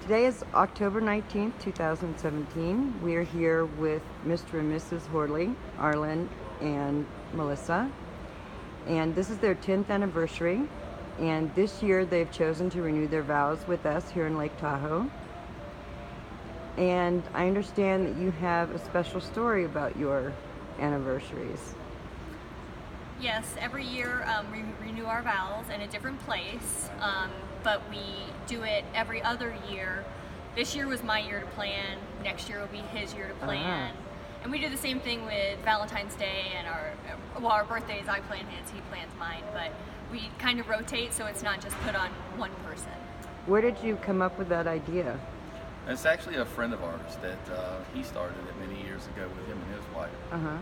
Today is October 19th, 2017. We are here with Mr. and Mrs. Horsley, Arlin and Melissa. And this is their 10th anniversary. And this year they've chosen to renew their vows with us here in Lake Tahoe. And I understand that you have a special story about your anniversaries. Yes, every year we renew our vows in a different place, but we do it every other year. This year was my year to plan, next year will be his year to plan. And we do the same thing with Valentine's Day and our birthdays. I plan his, he plans mine, but we kind of rotate so it's not just put on one person. Where did you come up with that idea? It's actually a friend of ours that he started it many years ago with him and his wife.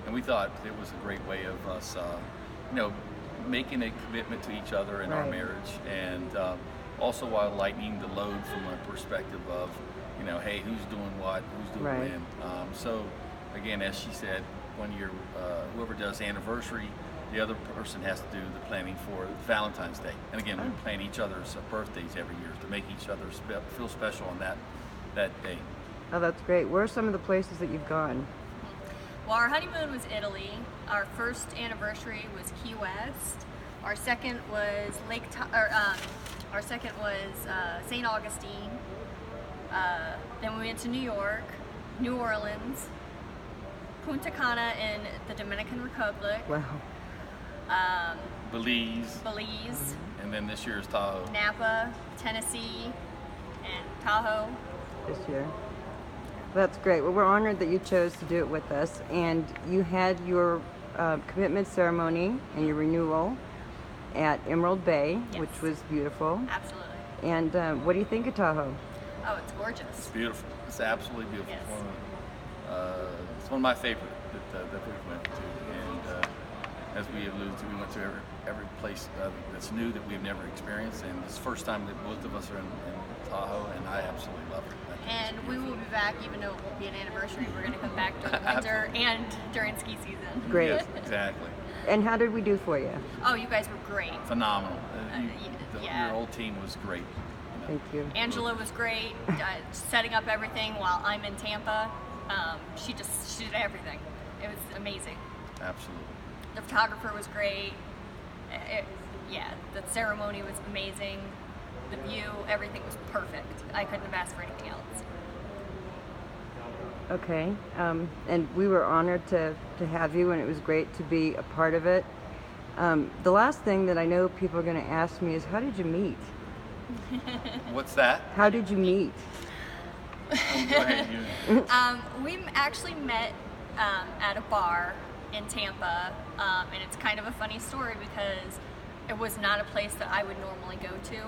And we thought it was a great way of us making a commitment to each other in our marriage, and also while lightening the load from a perspective of, hey, who's doing what, who's doing when. So again, as she said, 1 year, whoever does anniversary, the other person has to do the planning for Valentine's Day. And again, we plan each other's birthdays every year to make each other feel special on that day. Oh, that's great. Where are some of the places that you've gone? Well, our honeymoon was Italy. Our first anniversary was Key West. Our second was St. Augustine. Then we went to New York, New Orleans, Punta Cana in the Dominican Republic. Wow. Belize. And then this year is Tahoe. Napa, Tennessee, and Tahoe. This year. That's great. Well, we're honored that you chose to do it with us, and you had your commitment ceremony and your renewal at Emerald Bay, which was beautiful. Absolutely. And what do you think of Tahoe? Oh, it's gorgeous. It's beautiful. It's absolutely beautiful. Yes. It's one of my favorite that we went to, and as we alluded to, we went to every place that's new that we've never experienced, and it's the first time that both of us are in Tahoe, and I absolutely love it. And we will be back, even though it won't be an anniversary. We're going to come back during winter and during ski season. Great. Yes, exactly. And how did we do for you? Oh, you guys were great. Phenomenal. Your whole team was great. Thank you. Angela was great, setting up everything while I'm in Tampa. She did everything. It was amazing. Absolutely. The photographer was great. The ceremony was amazing. The view, everything was perfect. I couldn't have asked for anything else. Okay, and we were honored to have you, and it was great to be a part of it. The last thing that I know people are going to ask me is, how did you meet? What's that? How did you meet? Go ahead. We actually met at a bar in Tampa, and it's kind of a funny story because it was not a place that I would normally go to,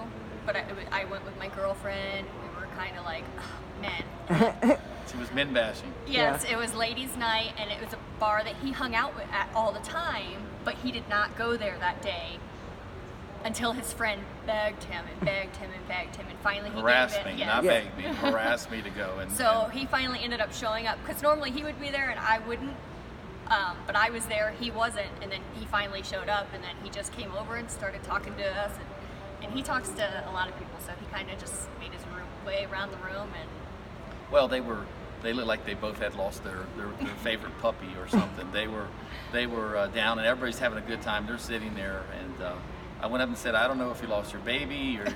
but I went with my girlfriend. We were kind of like, oh, men. It was men bashing. Yes, It was ladies' night, and it was a bar that he hung out at all the time, but he did not go there that day until his friend begged him and begged him and begged him, and finally he harassed gave in. me, not begged me, harassed me to go. So he finally ended up showing up, because normally he would be there and I wouldn't, but I was there, he wasn't, and then he finally showed up, and then he just came over and started talking to us, and he talks to a lot of people, so he kind of just made his way around the room. And well, they looked like they both had lost their favorite puppy or something. They were down, and everybody's having a good time. They're sitting there, and I went up and said, I don't know if you lost your baby or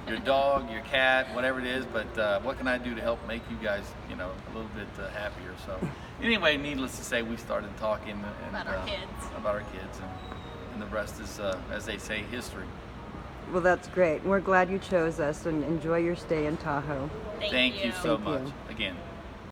your dog, your cat, whatever it is, but what can I do to help make you guys, a little bit happier? So anyway, needless to say, we started talking about our kids, and the rest is, as they say, history. Well, that's great. We're glad you chose us, and enjoy your stay in Tahoe. Thank Thank you so Thank much. you. Again.